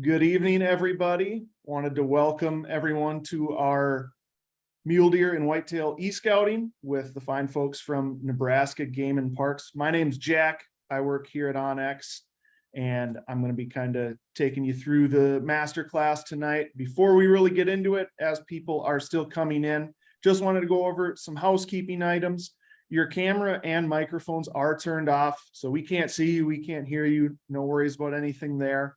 Good evening, everybody. Wanted to welcome everyone to our mule deer and whitetail e-scouting with the fine folks from Nebraska Game and Parks. My name's Jack. I work here at OnX, and I'm going to be kind of taking you through the master class tonight. Before we really get into it, as people are still coming in, just wanted to go over some housekeeping items. Your camera and microphones are turned off, so we can't see you, we can't hear you. No worries about anything there.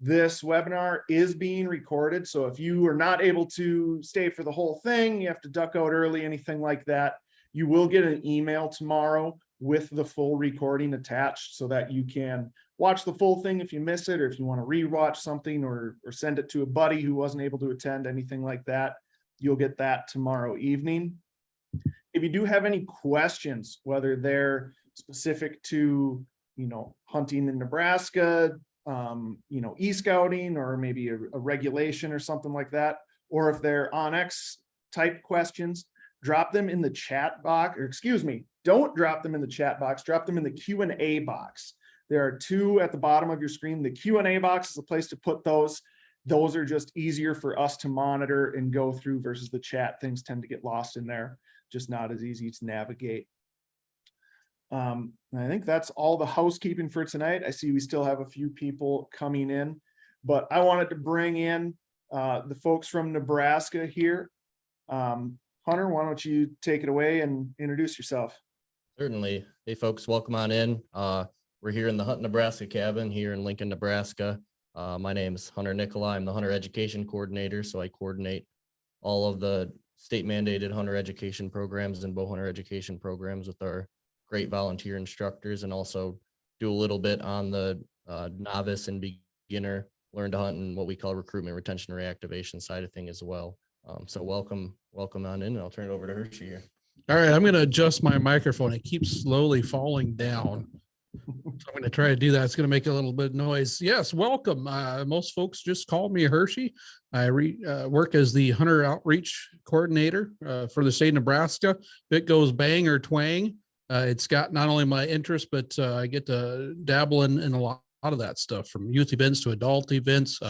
This webinar is being recorded, so if you are not able to stay for the whole thing, you have to duck out early, anything like that, you will get an email tomorrow with the full recording attached so that you can watch the full thing if you miss it, or if you want to rewatch something or send it to a buddy who wasn't able to attend, anything like that, you'll get that tomorrow evening. If you do have any questions, whether they're specific to, hunting in Nebraska, e-scouting, or maybe a regulation or something like that, or if they're OnX type questions, drop them in the chat box, or excuse me, don't drop them in the chat box, drop them in the Q&A box. There are two at the bottom of your screen. The Q&A box is a place to put those. Those are just easier for us to monitor and go through versus the chat. Things tend to get lost in there, just not as easy to navigate. I think that's all the housekeeping for tonight. I see we still have a few people coming in, but I wanted to bring in the folks from Nebraska here. Hunter, why don't you take it away and introduce yourself? Certainly. Hey folks, welcome on in. We're here in the Hunt Nebraska cabin here in Lincoln, Nebraska. My name is Hunter Nikolai. I'm the Hunter Education Coordinator, so I coordinate all of the state mandated hunter education programs and bow hunter education programs with our great volunteer instructors, and also do a little bit on the novice and beginner learn to hunt and what we call recruitment, retention, reactivation side of thing as well. So welcome on in, and I'll turn it over to Hershey here. All right, I'm going to adjust my microphone. It keeps slowly falling down. So I'm going to try to do that. It's going to make a little bit of noise. Yes, welcome. Most folks just call me Hershey. I work as the Hunter Outreach Coordinator for the state of Nebraska. If it goes bang or twang, it's got not only my interest, but I get to dabble in a lot of that stuff, from youth events to adult events,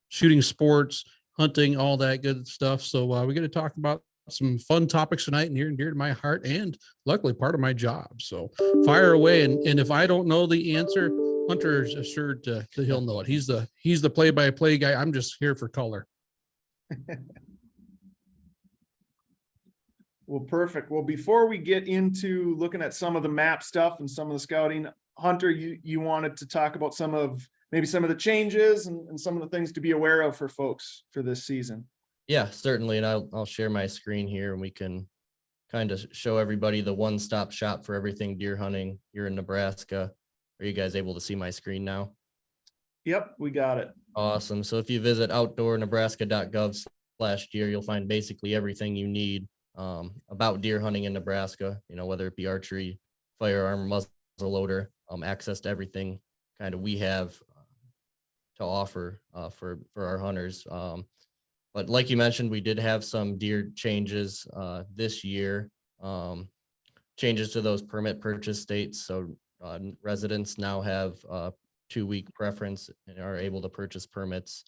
shooting sports, hunting, all that good stuff. So we're going to talk about some fun topics tonight, near and dear to my heart, and luckily part of my job. So fire away. And if I don't know the answer, Hunter is assured that he'll know it. He's the play-by-play guy. I'm just here for color. Well, perfect. Well, before we get into looking at some of the map stuff and some of the scouting, Hunter, you wanted to talk about maybe some of the changes and some of the things to be aware of for folks for this season. Yeah, certainly. And I'll share my screen here, and we can kind of show everybody the one-stop shop for everything deer hunting here in Nebraska. Are you guys able to see my screen now? Yep, we got it. Awesome. So if you visit outdoornebraska.gov/deer, you'll find basically everything you need about deer hunting in Nebraska, whether it be archery, firearm, muzzleloader, access to everything kind of we have to offer for our hunters. But like you mentioned, we did have some deer changes this year, changes to those permit purchase states. So residents now have a 2-week preference and are able to purchase permits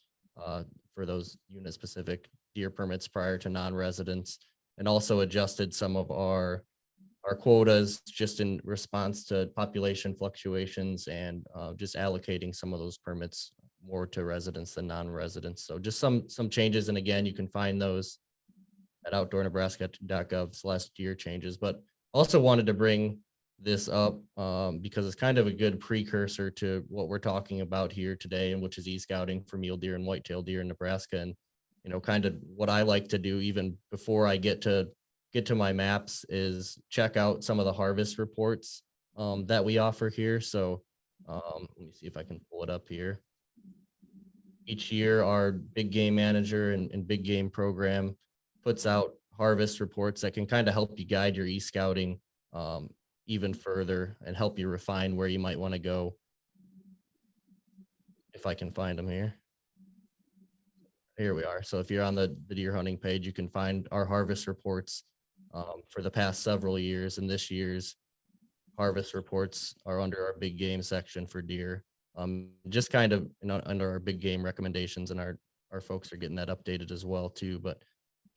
for those unit specific deer permits prior to non-residents, and also adjusted some of our quotas just in response to population fluctuations, and just allocating some of those permits more to residents than non-residents. So just some changes. And again, you can find those at outdoornebraska.gov/deer changes. But also wanted to bring this up because it's kind of a good precursor to what we're talking about here today, and which is e-scouting for mule deer and whitetail deer in Nebraska. And kind of what I like to do even before I get to my maps is check out some of the harvest reports that we offer here. So let me see if I can pull it up here. Each year, our big game manager and big game program puts out harvest reports that can kind of help you guide your e-scouting even further and help you refine where you might want to go. If I can find them here. Here we are. So if you're on the deer hunting page, you can find our harvest reports for the past several years, and this year's harvest reports are under our big game section for deer. Just kind of, under our big game recommendations, and our folks are getting that updated as well too. But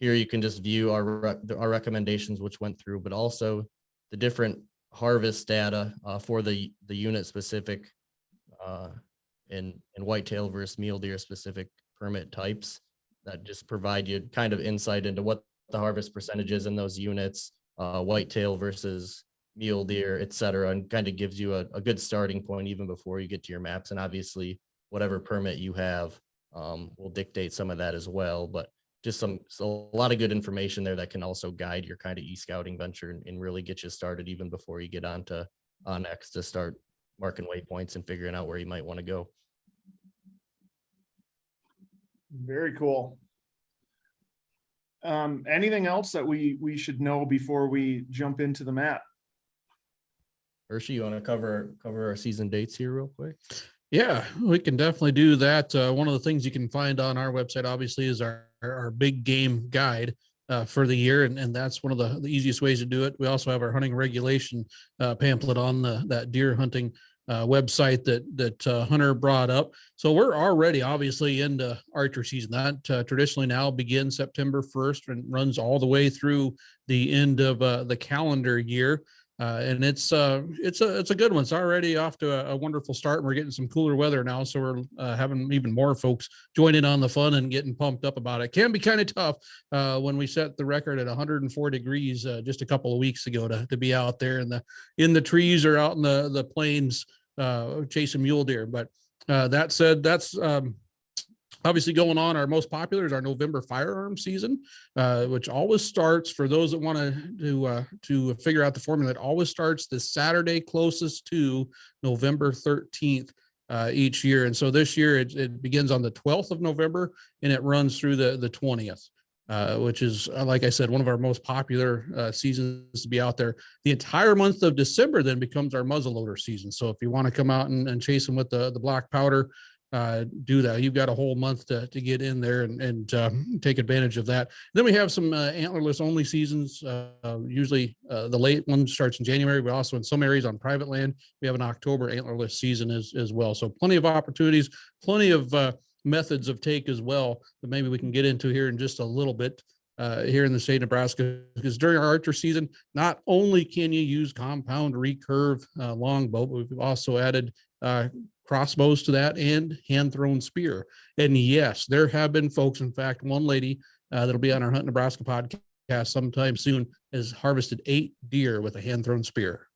here you can just view our recommendations, which went through, but also the different harvest data for the unit specific in whitetail versus mule deer specific permit types that just provide you kind of insight into what the harvest percentage is in those units, whitetail versus mule deer, et cetera, and kind of gives you a good starting point even before you get to your maps. And obviously, whatever permit you have will dictate some of that as well. But just a lot of good information there that can also guide your kind of e-scouting venture and really get you started even before you get onto OnX to start marking waypoints and figuring out where you might want to go. Very cool. Anything else that we should know before we jump into the map? Hershey, you want to cover our season dates here real quick? Yeah, we can definitely do that. One of the things you can find on our website, obviously, is our big game guide for the year. And that's one of the easiest ways to do it. We also have our hunting regulation pamphlet on that deer hunting website that Hunter brought up. So we're already obviously into archery season. That traditionally now begins September 1st and runs all the way through the end of the calendar year. And it's a good one. It's already off to a wonderful start. And we're getting some cooler weather now, so we're having even more folks join in on the fun and getting pumped up about it. It can be kind of tough when we set the record at 104 degrees just a couple of weeks ago to be out there in the trees or out in the plains chasing mule deer. But that said, that's obviously going on. Our most popular is our November firearm season, which always starts, for those that want to figure out the formula, it always starts the Saturday closest to November 13th each year. And so this year it begins on the 12th of November and it runs through the 20th. Which is, like I said, one of our most popular seasons to be out there. The entire month of December then becomes our muzzleloader season. So if you want to come out and chase them with the black powder, do that. You've got a whole month to get in there and take advantage of that. Then we have some antlerless only seasons. Usually the late one starts in January, but also in some areas on private land, we have an October antlerless season as well. So plenty of opportunities, plenty of methods of take as well that maybe we can get into here in just a little bit here in the state of Nebraska, because during our archer season, not only can you use compound recurve longbow, but we've also added crossbows to that and hand thrown spear. And yes, there have been folks, in fact, one lady that'll be on our Hunt Nebraska podcast sometime soon has harvested 8 deer with a hand thrown spear.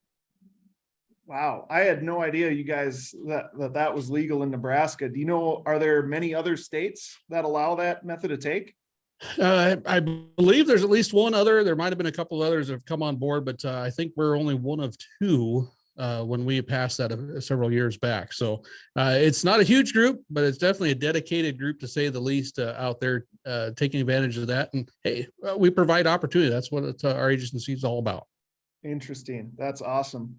Wow, I had no idea you guys that was legal in Nebraska. Do you know, are there many other states that allow that method of take? I believe there's at least one other. There might have been a couple of others that have come on board, but I think we're only one of 2 when we passed that several years back. So it's not a huge group, but it's definitely a dedicated group, to say the least, out there taking advantage of that. And hey, we provide opportunity. That's what our agency is all about. Interesting. That's awesome.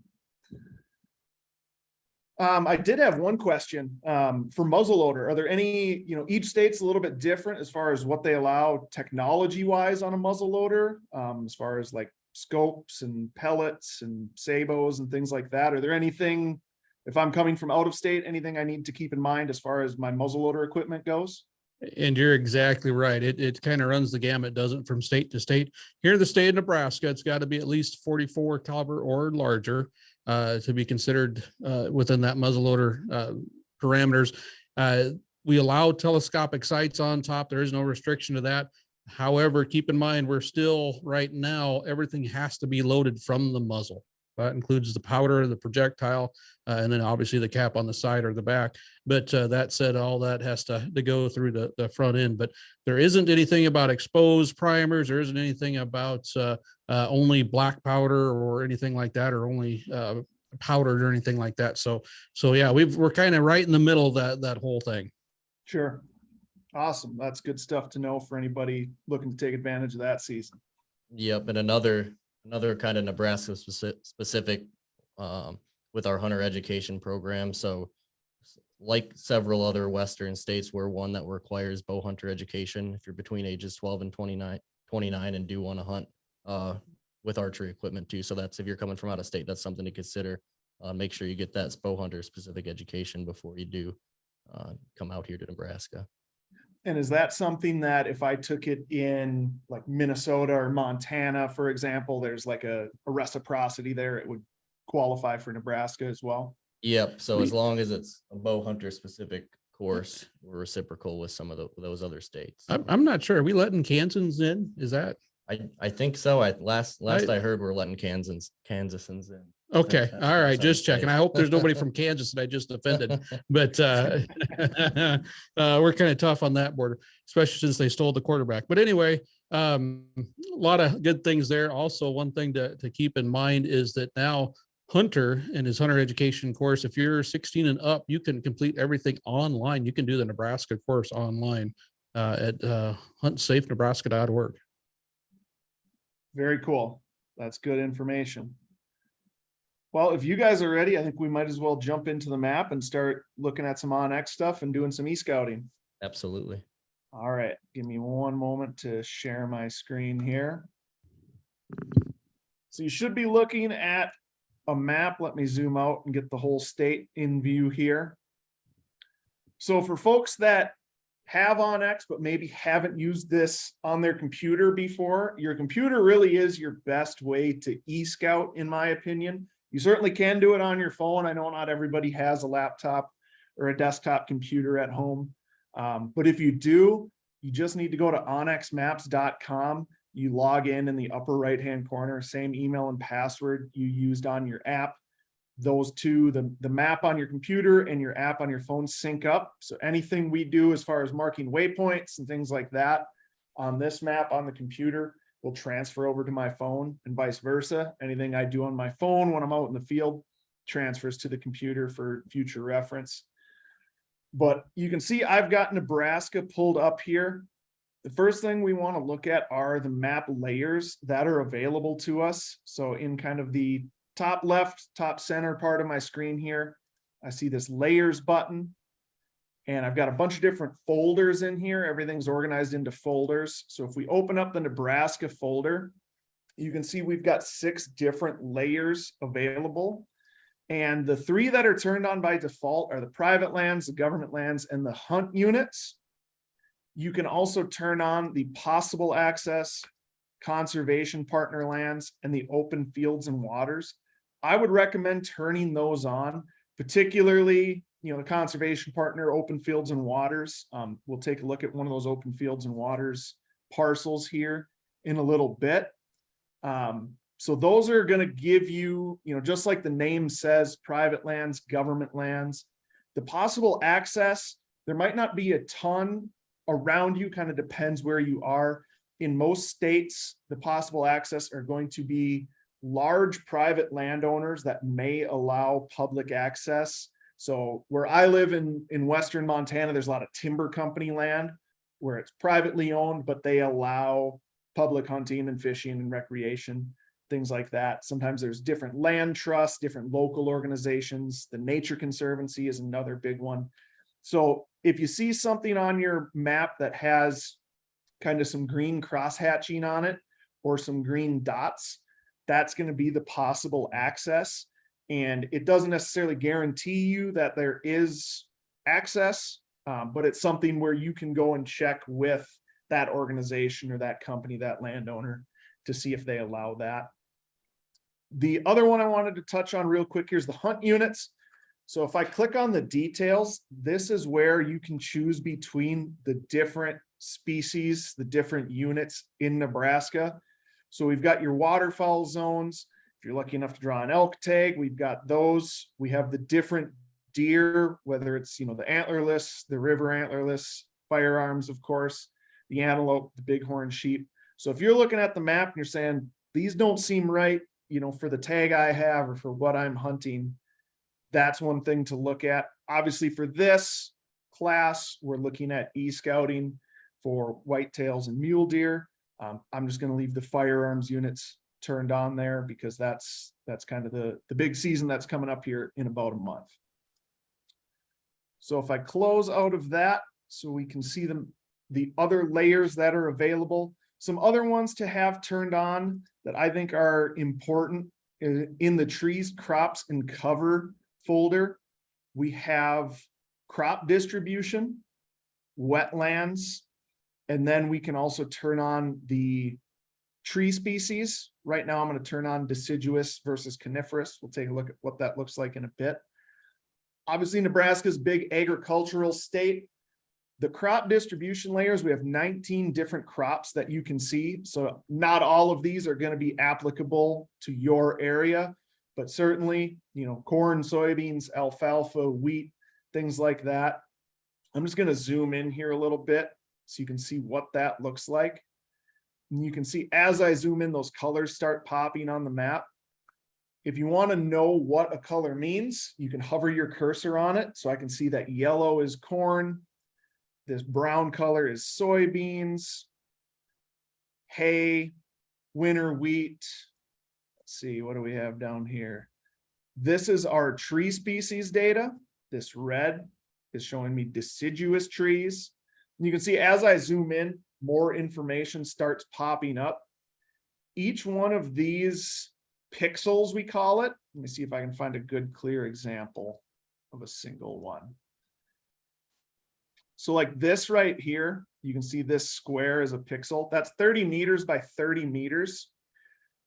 I did have one question for muzzleloader. Are there any, each state's a little bit different as far as what they allow technology wise on a muzzleloader, as far as like scopes and pellets and sabos and things like that. Are there anything, if I'm coming from out of state, anything I need to keep in mind as far as my muzzleloader equipment goes? And you're exactly right. It kind of runs the gamut, doesn't, from state to state. Here in the state of Nebraska, it's got to be at least 44 caliber or larger to be considered within that muzzleloader parameters. We allow telescopic sights on top. There is no restriction to that. However, keep in mind, we're still, right now, everything has to be loaded from the muzzle. That includes the powder, the projectile, and then obviously the cap on the side or the back. But that said, all that has to go through the front end. But there isn't anything about exposed primers. There isn't anything about only black powder or anything like that, or only powdered or anything like that. So yeah, we're kind of right in the middle of that whole thing. Sure. Awesome. That's good stuff to know for anybody looking to take advantage of that season. Yep. And another kind of Nebraska specific with our hunter education program. So like several other Western states, we're one that requires bow hunter education if you're between ages 12 and 29 and do want to hunt with archery equipment too. So that's, if you're coming from out of state, that's something to consider. make sure you get that bow hunter specific education before you do come out here to Nebraska. And is that something that if I took it in like Minnesota or Montana, for example, there's like a reciprocity there, it would qualify for Nebraska as well? Yep. So as long as it's a bow hunter specific course, we're reciprocal with some of those other states. I'm not sure. Are we letting Kansans in? Is that? I think so. Last I heard, we're letting Kansasans in. Okay. That's All right. what I Just checking. say. I hope there's nobody from Kansas that I just offended, but we're kind of tough on that border, especially since they stole the quarterback. But anyway, a lot of good things there. Also, one thing to keep in mind is that now Hunter and his hunter education course, if you're 16 and up, you can complete everything online. You can do the Nebraska course online at huntsafenebraska.org. Very cool. That's good information. Well, if you guys are ready, I think we might as well jump into the map and start looking at some OnX stuff and doing some e-scouting. Absolutely. All right, give me one moment to share my screen here. So you should be looking at a map. Let me zoom out and get the whole state in view here. So for folks that have OnX, but maybe haven't used this on their computer before, your computer really is your best way to e-scout, in my opinion. You certainly can do it on your phone. I know not everybody has a laptop or a desktop computer at home. But if you do, you just need to go to onxmaps.com. You log in the upper right-hand corner, same email and password you used on your app. Those two, the map on your computer and your app on your phone sync up. So anything we do as far as marking waypoints and things like that on this map on the computer will transfer over to my phone, and vice versa. Anything I do on my phone when I'm out in the field transfers to the computer for future reference. But you can see I've got Nebraska pulled up here. The first thing we want to look at are the map layers that are available to us. So in kind of the top left, top center part of my screen here, I see this layers button. And I've got a bunch of different folders in here. Everything's organized into folders. So if we open up the Nebraska folder, you can see we've got 6 different layers available. And the 3 that are turned on by default are the private lands, the government lands, and the hunt units. You can also turn on the possible access, conservation partner lands, and the open fields and waters. I would recommend turning those on, particularly the conservation partner, open fields and waters. We'll take a look at one of those open fields and waters parcels here in a little bit. So those are going to give you, just like the name says, private lands, government lands. The possible access, there might not be a ton around you, kind of depends where you are. In most states, the possible access are going to be large private landowners that may allow public access. So where I live in Western Montana, there's a lot of timber company land where it's privately owned, but they allow public hunting and fishing and recreation, things like that. Sometimes there's different land trusts, different local organizations. The Nature Conservancy is another big one. So if you see something on your map that has kind of some green crosshatching on it or some green dots, that's going to be the possible access. And it doesn't necessarily guarantee you that there is access, but it's something where you can go and check with that organization or that company, that landowner, to see if they allow that. The other one I wanted to touch on real quick here is the hunt units. So if I click on the details, this is where you can choose between the different species, the different units in Nebraska. So we've got your waterfowl zones. If you're lucky enough to draw an elk tag, we've got those. We have the different deer, whether it's, the antlerless, the river antlerless, firearms, of course, the antelope, the bighorn sheep. So if you're looking at the map and you're saying, these don't seem right, for the tag I have or for what I'm hunting, that's one thing to look at. Obviously for this class, we're looking at e-scouting for whitetails and mule deer. I'm just going to leave the firearms units turned on there because that's kind of the big season that's coming up here in about a month. So if I close out of that, so we can see the other layers that are available, some other ones to have turned on that I think are important in the trees, crops and cover folder, we have crop distribution, wetlands, and then we can also turn on the tree species. Right now, I'm going to turn on deciduous versus coniferous. We'll take a look at what that looks like in a bit. Obviously, Nebraska's a big agricultural state. The crop distribution layers, we have 19 different crops that you can see. So not all of these are going to be applicable to your area, but certainly, corn, soybeans, alfalfa, wheat, things like that. I'm just going to zoom in here a little bit so you can see what that looks like. And you can see as I zoom in, those colors start popping on the map. If you want to know what a color means, you can hover your cursor on it. So I can see that yellow is corn. This brown color is soybeans, hay, winter wheat. Let's see, what do we have down here? This is our tree species data. This red is showing me deciduous trees. And you can see as I zoom in, more information starts popping up. Each one of these pixels, we call it. Let me see if I can find a good, clear example of a single one. So like this right here, you can see this square is a pixel. That's 30 meters by 30 meters.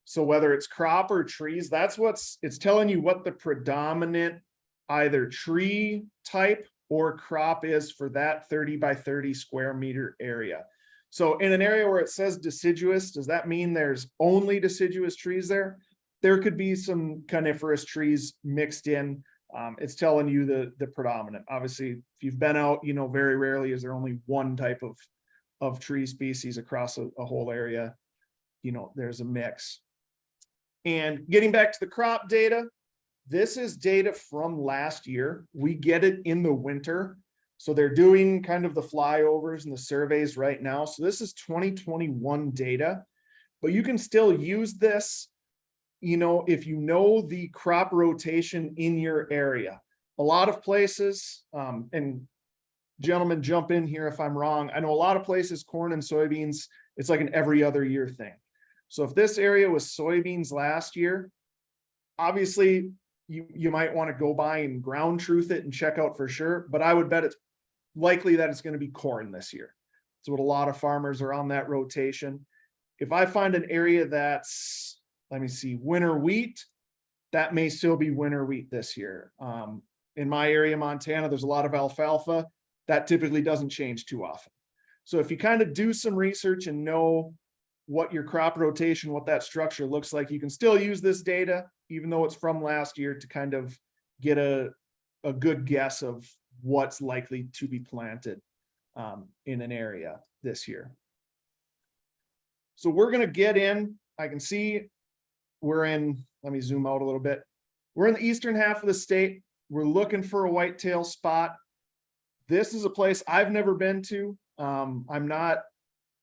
So whether it's crop or trees, it's telling you what the predominant either tree type or crop is for that 30 by 30 square meter area. So in an area where it says deciduous, does that mean there's only deciduous trees there? There could be some coniferous trees mixed in. It's telling you the predominant. Obviously, if you've been out, very rarely is there only one type of tree species across a whole area. There's a mix. And getting back to the crop data, this is data from last year. We get it in the winter. So they're doing kind of the flyovers and the surveys right now. So this is 2021 data, but you can still use this if you know the crop rotation in your area. A lot of places, and gentlemen, jump in here if I'm wrong. I know a lot of places, corn and soybeans, it's like an every other year thing. So if this area was soybeans last year, obviously you might want to go by and ground truth it and check out for sure, but I would bet it's likely that it's going to be corn this year. That's what a lot of farmers are on that rotation. If I find an area that's, let me see, winter wheat, that may still be winter wheat this year. In my area, Montana, there's a lot of alfalfa. That typically doesn't change too often. So if you kind of do some research and know what your crop rotation, what that structure looks like, you can still use this data, even though it's from last year, to kind of get a good guess of what's likely to be planted in an area this year. So we're going to get in, I can see we're in, let me zoom out a little bit. We're in the eastern half of the state. We're looking for a whitetail spot. This is a place I've never been to. I'm not,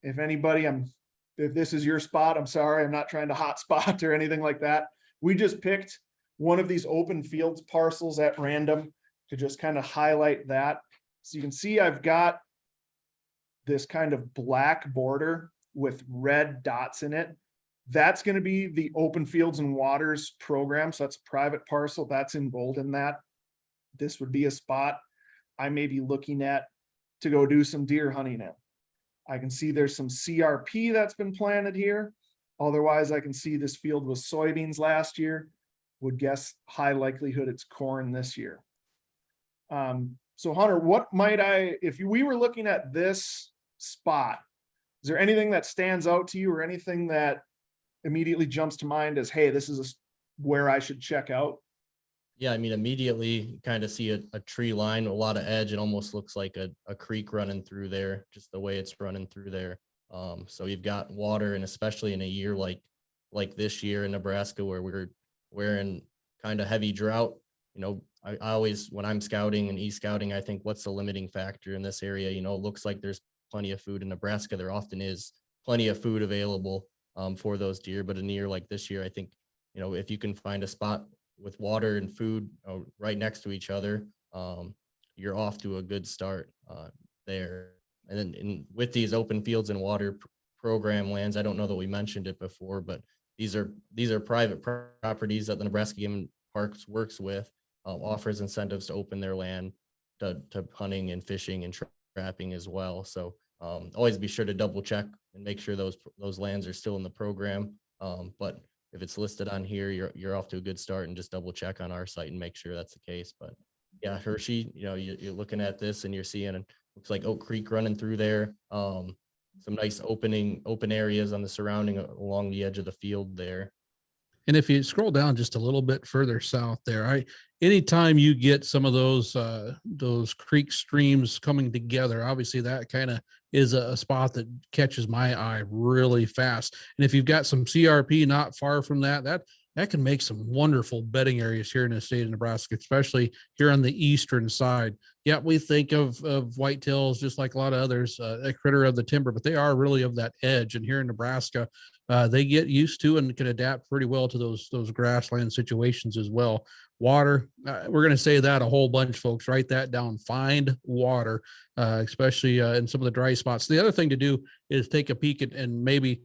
if this is your spot, I'm sorry, I'm not trying to hot spot or anything like that. We just picked one of these open fields parcels at random to just kind of highlight that. So you can see I've got this kind of black border with red dots in it. That's going to be the Open Fields and Waters program. So that's a private parcel that's enrolled in that. This would be a spot I may be looking at to go do some deer hunting in. I can see there's some CRP that's been planted here. Otherwise, I can see this field was soybeans last year. Would guess high likelihood it's corn this year. So Hunter, if we were looking at this spot, is there anything that stands out to you or anything that immediately jumps to mind as, hey, this is where I should check out? Yeah, I mean, immediately kind of see a tree line, a lot of edge. It almost looks like a creek running through there, just the way it's running through there. So you've got water, and especially in a year like this year in Nebraska, where we're in kind of heavy drought. I always, when I'm scouting and e-scouting, I think, what's the limiting factor in this area? It looks like there's plenty of food in Nebraska. There often is plenty of food available for those deer. But in a year like this year, I think, if you can find a spot with water and food right next to each other, you're off to a good start there. And then with these Open Fields and Water program lands, I don't know that we mentioned it before, but these are private properties that the Nebraska Game and Parks works with, offers incentives to open their land to hunting and fishing and trapping as well. So always be sure to double check and make sure those lands are still in the program. But if it's listed on here, you're off to a good start, and just double check on our site and make sure that's the case. But yeah, Hershey, you're looking at this and you're seeing, looks like Oak Creek running through there. Some nice open areas on the surrounding along the edge of the field there. And if you scroll down just a little bit further south there, anytime you get some of those creek streams coming together, obviously that kind of is a spot that catches my eye really fast. And if you've got some CRP not far from that can make some wonderful bedding areas here in the state of Nebraska, especially here on the eastern side. Yeah, we think of whitetails just like a lot of others, a critter of the timber, but they are really of that edge. And here in Nebraska, they get used to and can adapt pretty well to those grassland situations as well. Water, we're going to say that a whole bunch, folks. Write that down. Find water, especially in some of the dry spots. The other thing to do is take a peek and maybe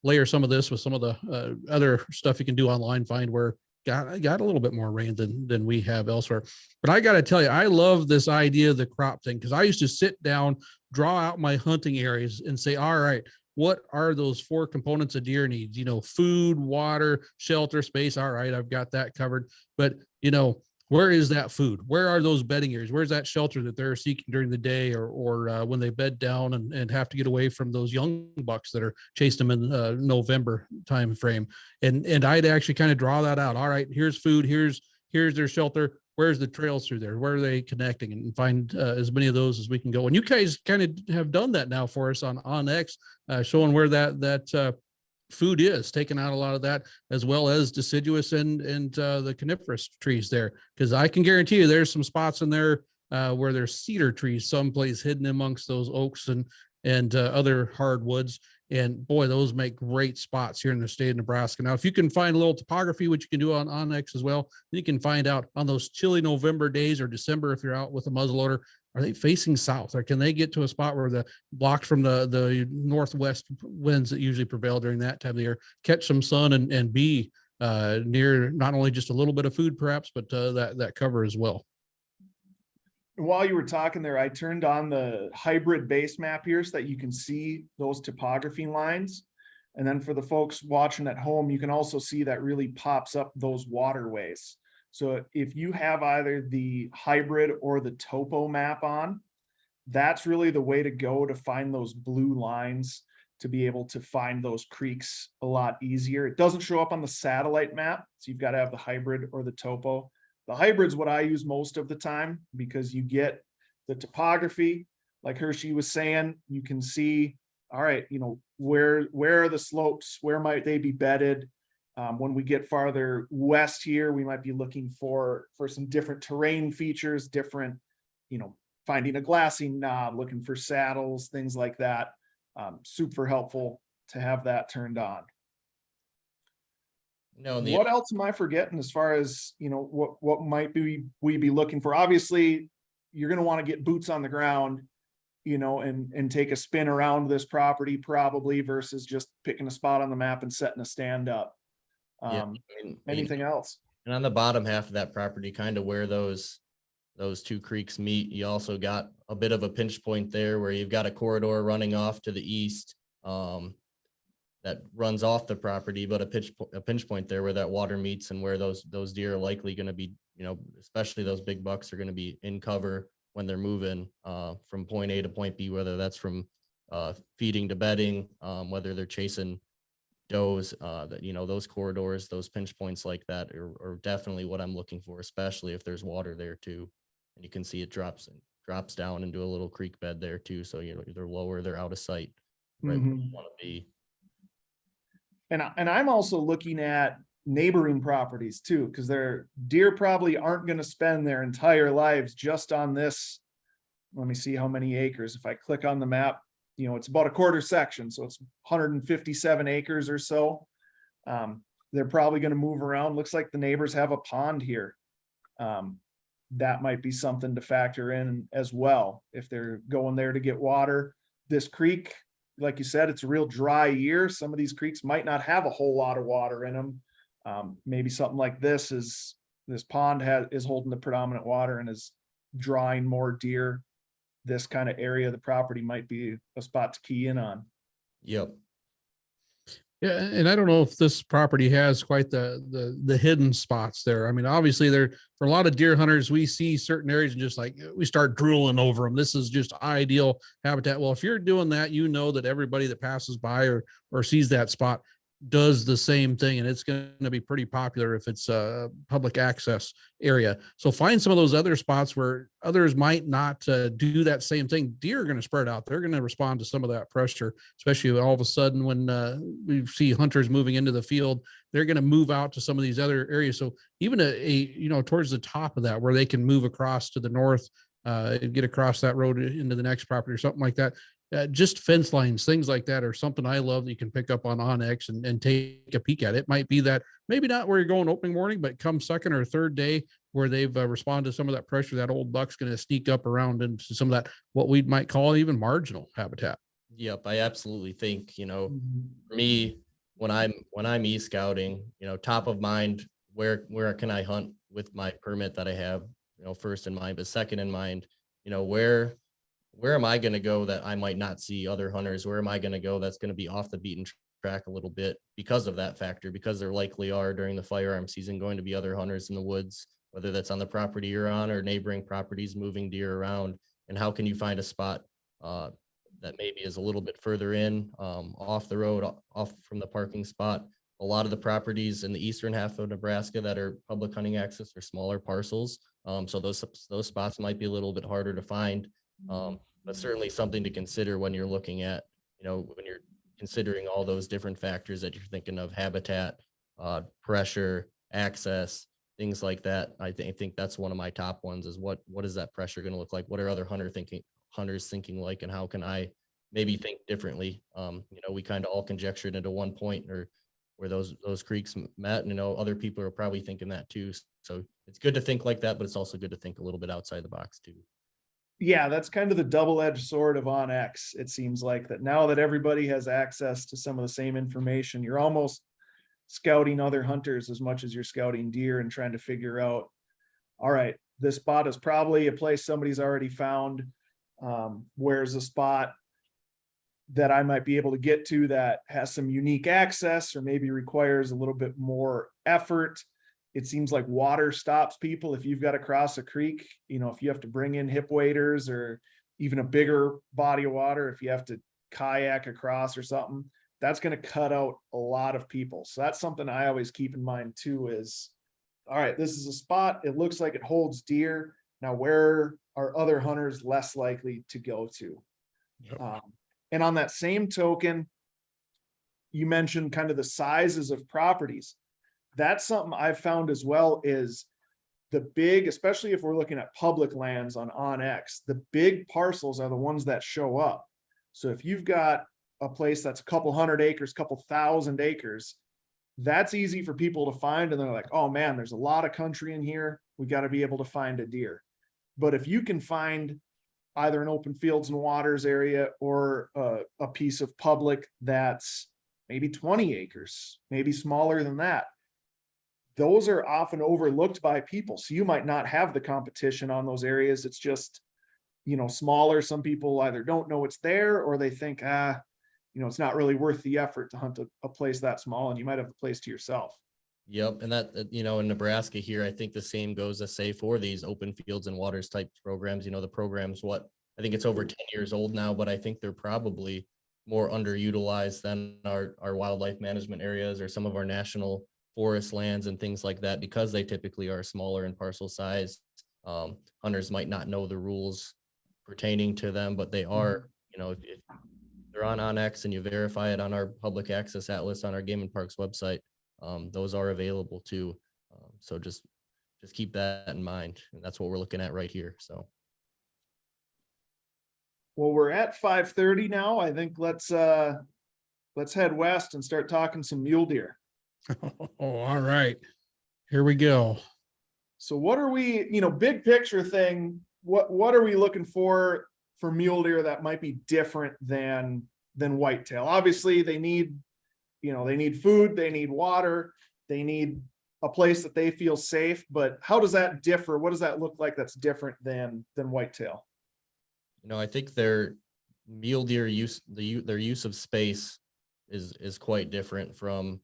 layer some of this with some of the other stuff you can do online. Find where got a little bit more rain than we have elsewhere. But I got to tell you, I love this idea of the crop thing, because I used to sit down, draw out my hunting areas and say, all right, what are those 4 components a deer needs? Food, water, shelter, space. All right, I've got that covered. But, where is that food? Where are those bedding areas? Where's that shelter that they're seeking during the day or when they bed down and have to get away from those young bucks that are chasing them in November time frame? And I'd actually kind of draw that out. All right, here's food. Here's their shelter. Where's the trails through there? Where are they connecting? And find as many of those as we can go. And you guys kind of have done that now for us on OnX, showing where that food is, taking out a lot of that, as well as deciduous and the coniferous trees there. Because I can guarantee you there's some spots in there where there's cedar trees someplace hidden amongst those oaks and other hardwoods. And boy, those make great spots here in the state of Nebraska. Now, if you can find a little topography, which you can do on OnX as well, you can find out on those chilly November days or December, if you're out with a muzzleloader, are they facing south, or can they get to a spot where the blocked from the northwest winds that usually prevail during that time of the year, catch some sun and be near not only just a little bit of food perhaps, but that cover as well. While you were talking there, I turned on the hybrid base map here so that you can see those topography lines. And then for the folks watching at home, you can also see that really pops up those waterways. So if you have either the hybrid or the topo map on, that's really the way to go to find those blue lines, to be able to find those creeks a lot easier. It doesn't show up on the satellite map, so you've got to have the hybrid or the topo. The hybrid's what I use most of the time, because you get the topography, like Hershey was saying, you can see, all right, where are the slopes, where might they be bedded? When we get farther west here, we might be looking for some different terrain features, different, finding a glassing knob, looking for saddles, things like that. Super helpful to have that turned on. What else am I forgetting as far as, what might we be looking for? Obviously, you're going to want to get boots on the ground, and take a spin around this property probably, versus just picking a spot on the map and setting a stand up. Anything else? And on the bottom half of that property, kind of where those 2 creeks meet, you also got a bit of a pinch point there where you've got a corridor running off to the east that runs off the property, but a pinch point there where that water meets and where those deer are likely going to be, especially those big bucks are going to be in cover when they're moving from point A to point B, whether that's from feeding to bedding, whether they're chasing does, those corridors, those pinch points like that are definitely what I'm looking for, especially if there's water there too. And you can see it drops down into a little creek bed there too. So, they're lower, they're out of sight, right where you want to be. And I'm also looking at neighboring properties too, because their deer probably aren't going to spend their entire lives just on this. Let me see how many acres. If I click on the map, it's about a quarter section, so it's 157 acres or so. They're probably going to move around. Looks like the neighbors have a pond here. That might be something to factor in as well. If they're going there to get water, this creek like you said, it's a real dry year. Some of these creeks might not have a whole lot of water in them. Maybe something like this pond is holding the predominant water and is drawing more deer. This kind of area of the property might be a spot to key in on. Yep. Yeah, and I don't know if this property has quite the hidden spots there. I mean, obviously there for a lot of deer hunters, we see certain areas and just like we start drooling over them. This is just ideal habitat. Well, if you're doing that, you know that everybody that passes by or sees that spot does the same thing, and it's going to be pretty popular if it's a public access area. So find some of those other spots where others might not do that same thing. Deer are going to spread out. They're going to respond to some of that pressure, especially all of a sudden when we see hunters moving into the field. They're going to move out to some of these other areas. So even towards the top of that, where they can move across to the north, get across that road into the next property or something like that. Just fence lines, things like that are something I love that you can pick up on OnX and take a peek at. It might be that maybe not where you're going opening morning, but come second or third day where they've responded to some of that pressure, that old buck's going to sneak up around into some of that, what we might call even marginal habitat. Yep. I absolutely think, Mm-hmm. for me, when I'm e-scouting, top of mind, where can I hunt with my permit that I have, first in mind, but second in mind, where am I going to go that I might not see other hunters? Where am I going to go that's going to be off the beaten track a little bit because of that factor, because there likely are during the firearm season going to be other hunters in the woods, whether that's on the property you're on or neighboring properties moving deer around. And how can you find a spot that maybe is a little bit further in, off the road, off from the parking spot? A lot of the properties in the eastern half of Nebraska that are public hunting access are smaller parcels. So those spots might be a little bit harder to find. But certainly something to consider when you're looking at, when you're considering all those different factors that you're thinking of: habitat, pressure, access, things like that. I think that's one of my top ones is what is that pressure going to look like? What are other hunters thinking like, and how can I maybe think differently? We kind of all conjectured into one point or where those creeks met, and other people are probably thinking that too. So it's good to think like that, but it's also good to think a little bit outside the box too. Yeah, that's kind of the double-edged sword of OnX. It seems like that now that everybody has access to some of the same information, you're almost scouting other hunters as much as you're scouting deer and trying to figure out, all right, this spot is probably a place somebody's already found. Where's a spot that I might be able to get to that has some unique access or maybe requires a little bit more effort? It seems like water stops people. If you've got to cross a creek, if you have to bring in hip waders or even a bigger body of water, if you have to kayak across or something, that's going to cut out a lot of people. So that's something I always keep in mind too is, all right, this is a spot. It looks like it holds deer. Now, where are other hunters less likely to go to? Yep. And on that same token, you mentioned kind of the sizes of properties. That's something I've found as well is the big, especially if we're looking at public lands on OnX, the big parcels are the ones that show up. So if you've got a place that's a couple hundred acres, couple thousand acres, that's easy for people to find. And they're like, oh man, there's a lot of country in here. We got to be able to find a deer. But if you can find either an open fields and waters area or a piece of public that's maybe 20 acres, maybe smaller than that, those are often overlooked by people. So you might not have the competition on those areas. It's just, smaller. Some people either don't know it's there or they think, it's not really worth the effort to hunt a place that small, and you might have the place to yourself. Yep. And that, in Nebraska here, I think the same goes to say for these open fields and waters type programs. The program's I think it's over 10 years old now, but I think they're probably more underutilized than our wildlife management areas or some of our national forest lands and things like that, because they typically are smaller in parcel size. Hunters might not know the rules pertaining to them, but they are, if they're on OnX and you verify it on our public access atlas on our Game and Parks website, those are available too. So just keep that in mind. And that's what we're looking at right here. So. Well, we're at 5:30 now. I think let's head west and start talking some mule deer. Oh, all right. Here we go. So what are we, big picture thing, what are we looking for mule deer that might be different than than whitetail? Obviously they need, they need food, they need water, they need a place that they feel safe, but how does that differ? What does that look like that's different than whitetail? I think their mule deer their use of space is quite different from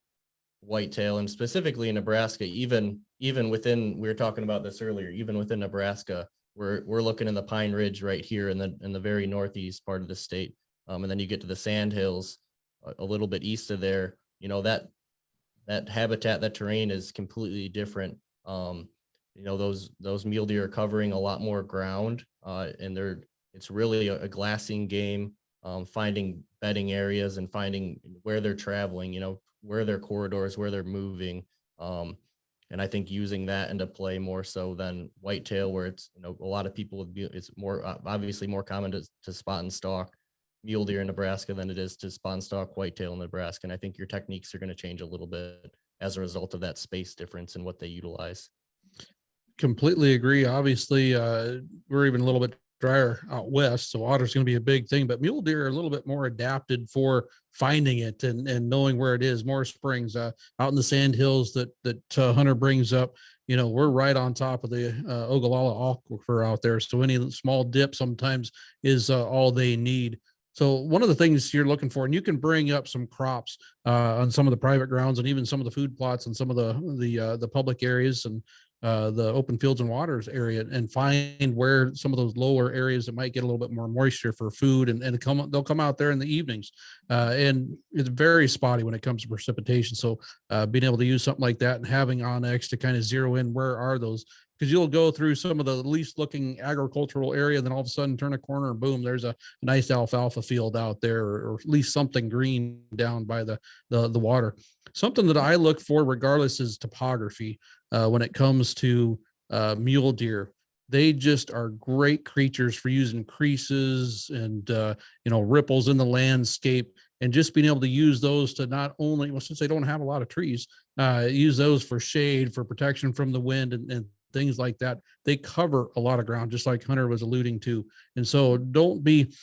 whitetail, and specifically in Nebraska, even within, we were talking about this earlier, even within Nebraska, we're looking in the Pine Ridge right here in the very northeast part of the state. And then you get to the Sand Hills a little bit east of there, that habitat, that terrain is completely different. Those mule deer are covering a lot more ground, and it's really a glassing game, finding bedding areas and finding where they're traveling, where their corridors, where they're moving. And I think using that into play more so than whitetail, where it's, a lot of people it's more obviously more common to spot and stalk mule deer in Nebraska than it is to spot and stalk whitetail in Nebraska. And I think your techniques are going to change a little bit as a result of that space difference in what they utilize. Completely agree. Obviously, we're even a little bit drier out west, so otter's going to be a big thing, but mule deer are a little bit more adapted for finding it and knowing where it is. More springs out in the Sand Hills that Hunter brings up, we're right on top of the Ogallala Aquifer out there, so any small dip sometimes is all they need. So one of the things you're looking for, and you can bring up some crops on some of the private grounds and even some of the food plots and some of the public areas and the open fields and waters area, and find where some of those lower areas that might get a little bit more moisture for food, and they'll come out there in the evenings, and it's very spotty when it comes to precipitation. So being able to use something like that and having OnX to kind of zero in where are those, because you'll go through some of the least looking agricultural area, and then all of a sudden turn a corner and boom, there's a nice alfalfa field out there, or at least something green down by the water. Something that I look for regardless is topography. When it comes to mule deer, they just are great creatures for using creases and ripples in the landscape, and just being able to use those to not only, well, since they don't have a lot of trees, use those for shade, for protection from the wind and things like that. They cover a lot of ground, just like Hunter was alluding to. And so don't be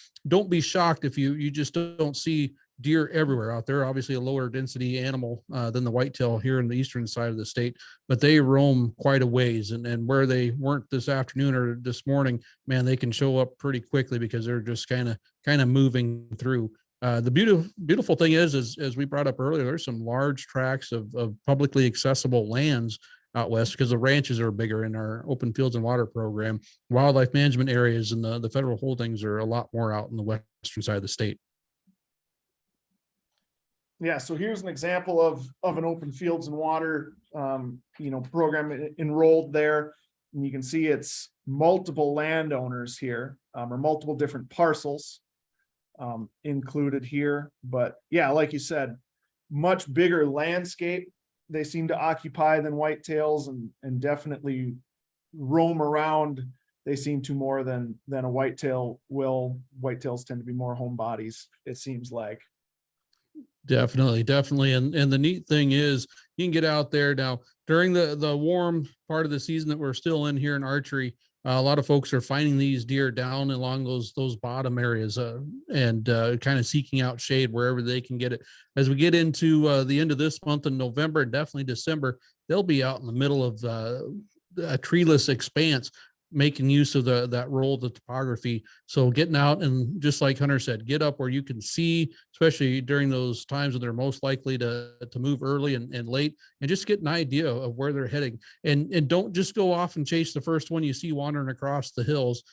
shocked if you just don't see deer everywhere out there. Obviously a lower density animal than the whitetail here in the eastern side of the state, but they roam quite a ways, and where they weren't this afternoon or this morning, man, they can show up pretty quickly because they're just kind of moving through. The beautiful thing is as we brought up earlier, there's some large tracts of publicly accessible lands out west, because the ranches are bigger in our open fields and water program. Wildlife management areas and the federal holdings are a lot more out in the western side of the state. Yeah, so here's an example of an open fields and water, program enrolled there. And you can see it's multiple landowners here, or multiple different parcels included here. But yeah, like you said, much bigger landscape they seem to occupy than whitetails, and definitely roam around. They seem to more than a whitetail will. Whitetails tend to be more homebodies, it seems like. Definitely. And the neat thing is you can get out there now during the warm part of the season that we're still in here in archery. A lot of folks are finding these deer down along those bottom areas and kind of seeking out shade wherever they can get it. As we get into the end of this month in November, and definitely December, they'll be out in the middle of a treeless expanse, making use of that roll of the topography. So getting out and, just like Hunter said, get up where you can see, especially during those times when they're most likely to move early and late, and just get an idea of where they're heading. And don't just go off and chase the first one you see wandering across the hills.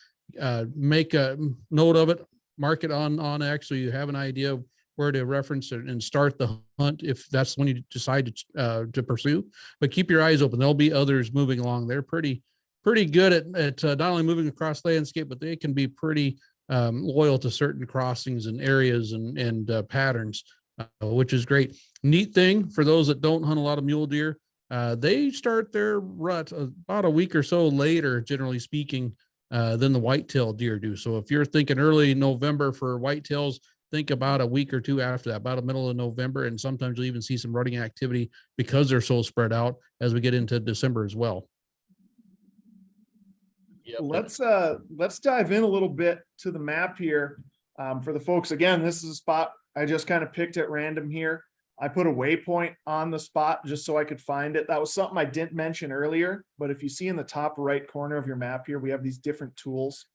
Make a note of it, mark it on OnX, so you have an idea of where to reference and start the hunt if that's when you decide to pursue. But keep your eyes open. There'll be others moving along. They're pretty good at not only moving across landscape, but they can be pretty loyal to certain crossings and areas and patterns, which is great. Neat thing for those that don't hunt a lot of mule deer, they start their rut about a week or so later, generally speaking, than the whitetail deer do. So if you're thinking early November for whitetails, think about a week or two after that, about the middle of November, and sometimes you'll even see some rutting activity because they're so spread out as we get into December as well. Yep. Let's dive in a little bit to the map here. For the folks, again, this is a spot I just kind of picked at random here. I put a waypoint on the spot just so I could find it. That was something I didn't mention earlier, but if you see in the top right corner of your map here, we have these different tools.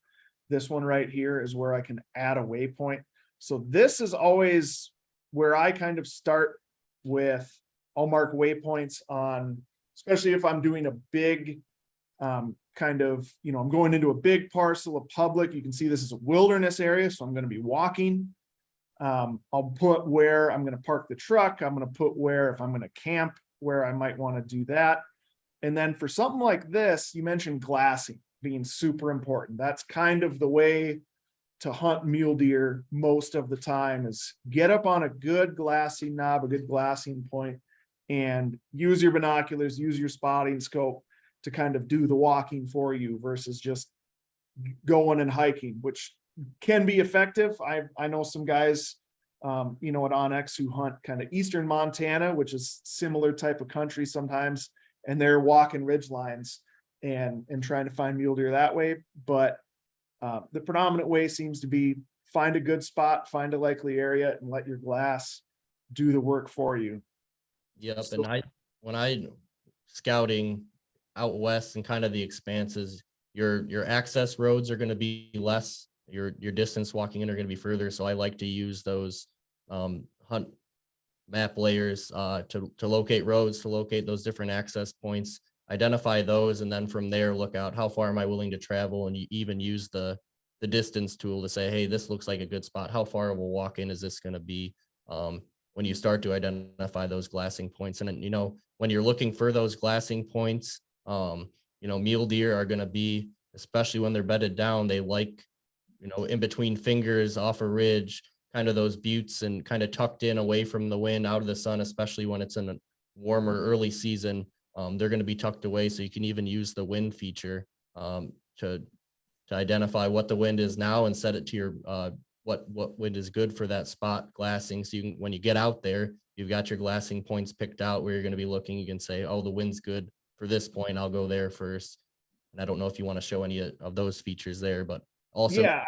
This one right here is where I can add a waypoint. So this is always where I kind of start with, I'll mark waypoints on, especially if I'm doing a big kind of, I'm going into a big parcel of public. You can see this is a wilderness area, so I'm going to be walking. I'll put where I'm going to park the truck. I'm going to put where, if I'm going to camp, where I might want to do that. And then for something like this, you mentioned glassing being super important. That's kind of the way to hunt mule deer most of the time, is get up on a good glassing knob, a good glassing point, and use your binoculars, use your spotting scope to kind of do the walking for you versus just going and hiking, which can be effective. I know some guys, at OnX who hunt kind of eastern Montana, which is similar type of country sometimes, and they're walking ridge lines and trying to find mule deer that way. But the predominant way seems to be find a good spot, find a likely area, and let your glass do the work for you. Yep. So- And when I scouting out west and kind of the expanses, your access roads are going to be less. Your distance walking in are going to be further. So I like to use those hunt map layers to locate roads, to locate those different access points, identify those, and then from there look out how far am I willing to travel, and you even use the distance tool to say, hey, this looks like a good spot. How far will walk in is this going to be? When you start to identify those glassing points, and then when you're looking for those glassing points, mule deer are going to be, especially when they're bedded down, they like in between fingers off a ridge, kind of those buttes and kind of tucked in away from the wind, out of the sun, especially when it's in a warmer early season. They're going to be tucked away. So you can even use the wind feature to identify what the wind is now and set it to your what wind is good for that spot glassing. So when you get out there, you've got your glassing points picked out where you're going to be looking. You can say, oh, the wind's good for this point, I'll go there first. And I don't know if you want to show any of those features there, but also, yeah,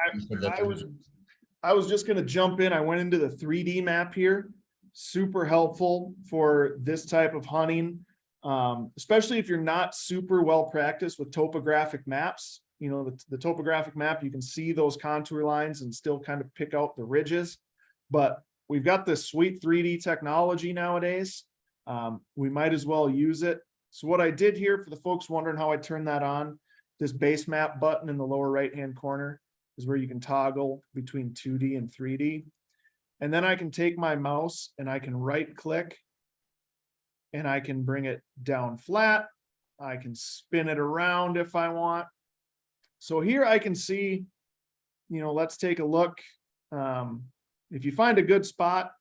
I was just going to jump in. I went into the 3D map here. Super helpful for this type of hunting, especially if you're not super well practiced with topographic maps. The topographic map, you can see those contour lines and still kind of pick out the ridges. But we've got this sweet 3D technology nowadays. We might as well use it. So what I did here, for the folks wondering how I turn that on, this base map button in the lower right-hand corner is where you can toggle between 2D and 3D. And then I can take my mouse and I can right click and I can bring it down flat. I can spin it around if I want. So here I can see, let's take a look. If you find a good spot,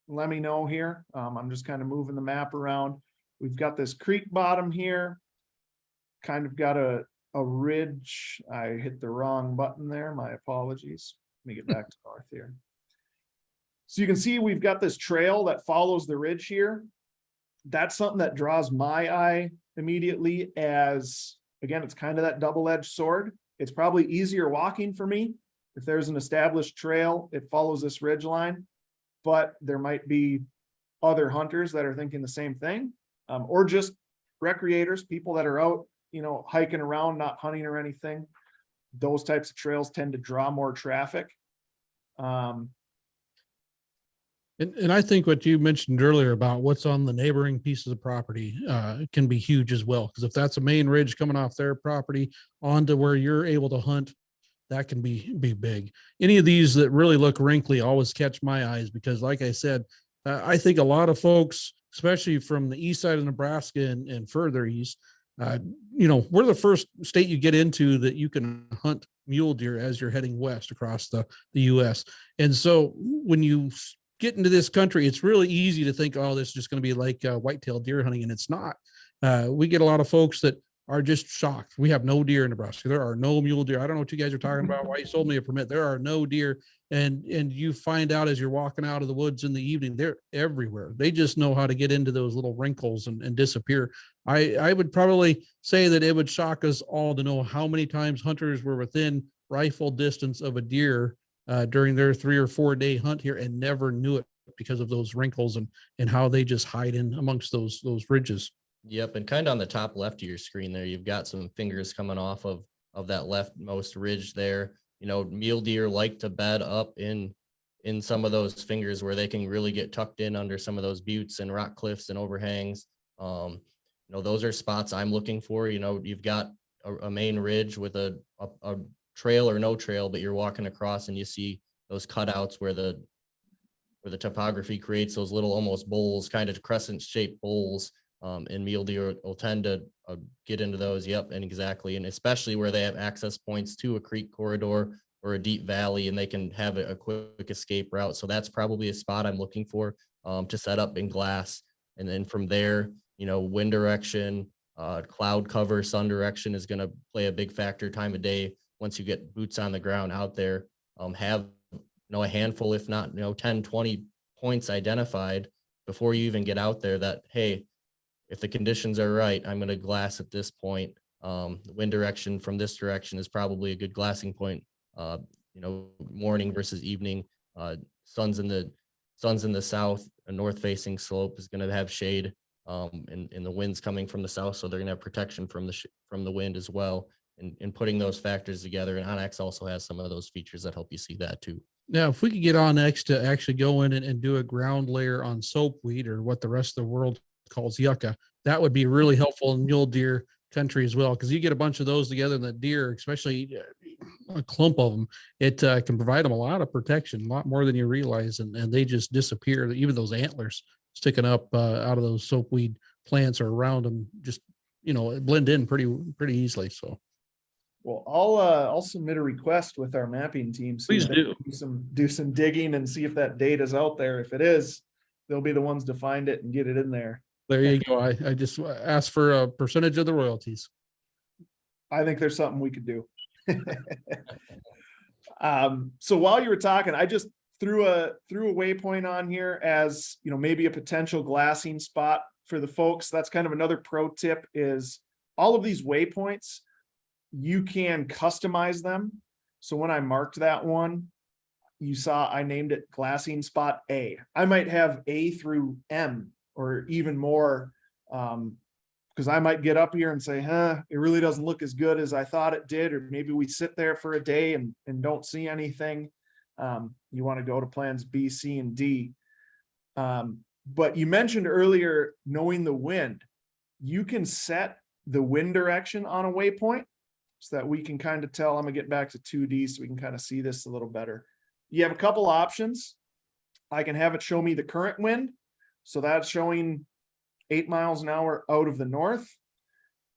let me know here. I'm just kind of moving the map around. We've got this creek bottom here, kind of got a ridge. I hit the wrong button there. My apologies. Let me get back to north here. So you can see we've got this trail that follows the ridge here. That's something that draws my eye immediately as, again, it's kind of that double-edged sword. It's probably easier walking for me if there's an established trail, it follows this ridge line, but there might be other hunters that are thinking the same thing, or just recreators, people that are out, hiking around, not hunting or anything. Those types of trails tend to draw more traffic. And I think what you mentioned earlier about what's on the neighboring pieces of property can be huge as well. Because if that's a main ridge coming off their property onto where you're able to hunt, that can be big. Any of these that really look wrinkly always catch my eyes because, like I said, I think a lot of folks, especially from the east side of Nebraska and further east, we're the first state you get into that you can hunt mule deer as you're heading west across the U.S. And so when you get into this country, it's really easy to think, oh, this is just going to be like whitetail deer hunting, and it's not. We get a lot of folks that are just shocked. We have no deer in Nebraska. There are no mule deer. I don't know what you guys are talking about. Why you sold me a permit? There are no deer. And you find out as you're walking out of the woods in the evening, they're everywhere. They just know how to get into those little wrinkles and disappear. I would probably say that it would shock us all to know how many times hunters were within rifle distance of a deer during their 3 or 4 day hunt here and never knew it because of those wrinkles and how they just hide in amongst those ridges. Yep, and kind of on the top left of your screen there, you've got some fingers coming off of that leftmost ridge there. You know, mule deer like to bed up in some of those fingers where they can really get tucked in under some of those buttes and rock cliffs and overhangs. You know, those are spots I'm looking for. You know, you've got a main ridge with a trail or no trail, but you're walking across and you see those cutouts where the topography creates those little almost bowls, kind of crescent shaped bowls. And mule deer will tend to get into those. Yep, and exactly. And especially where they have access points to a creek corridor or a deep valley, and they can have a quick escape route. So that's probably a spot I'm looking for to set up in glass. And then from there, you know, wind direction, cloud cover, sun direction is going to play a big factor. Time of day, once you get boots on the ground out there, have, you know, a handful, if not, you know, 10, 20 points identified before you even get out there that, hey, if the conditions are right, I'm going to glass at this point. The wind direction from this direction is probably a good glassing point. You know, morning versus evening. Sun's in the south. A north facing slope is going to have shade, and the wind's coming from the south, so they're going to have protection from the wind as well. And putting those factors together, and OnX also has some of those features that help you see that too. Now, if we could get OnX to actually go in and do a ground layer on soapweed, or what the rest of the world calls yucca, that would be really helpful in mule deer country as well, because you get a bunch of those together, and the deer, especially a clump of them, it can provide them a lot of protection, a lot more than you realize, and they just disappear. Even those antlers sticking up out of those soapweed plants or around them, just, you know, blend in pretty easily. So, Well, I'll submit a request with our mapping team. See please if they do. do some digging and see if that data's out there. If it is, they'll be the ones to find it and get it in there. There you go. I just asked for a percentage of the royalties. I think there's something we could do. So while you were talking, I just threw a waypoint on here as, you know, maybe a potential glassing spot for the folks. That's kind of another pro tip, is all of these waypoints, you can customize them. So when I marked that one, you saw I named it glassing spot A. I might have A through M or even more, because I might get up here and say, it really doesn't look as good as I thought it did, or maybe we sit there for a day and don't see anything. You want to go to plans B, C, and D. But you mentioned earlier knowing the wind. You can set the wind direction on a waypoint so that we can kind of tell. I'm gonna get back to 2D so we can kind of see this a little better. You have a couple options. I can have it show me the current wind. So that's showing 8 miles an hour out of the north.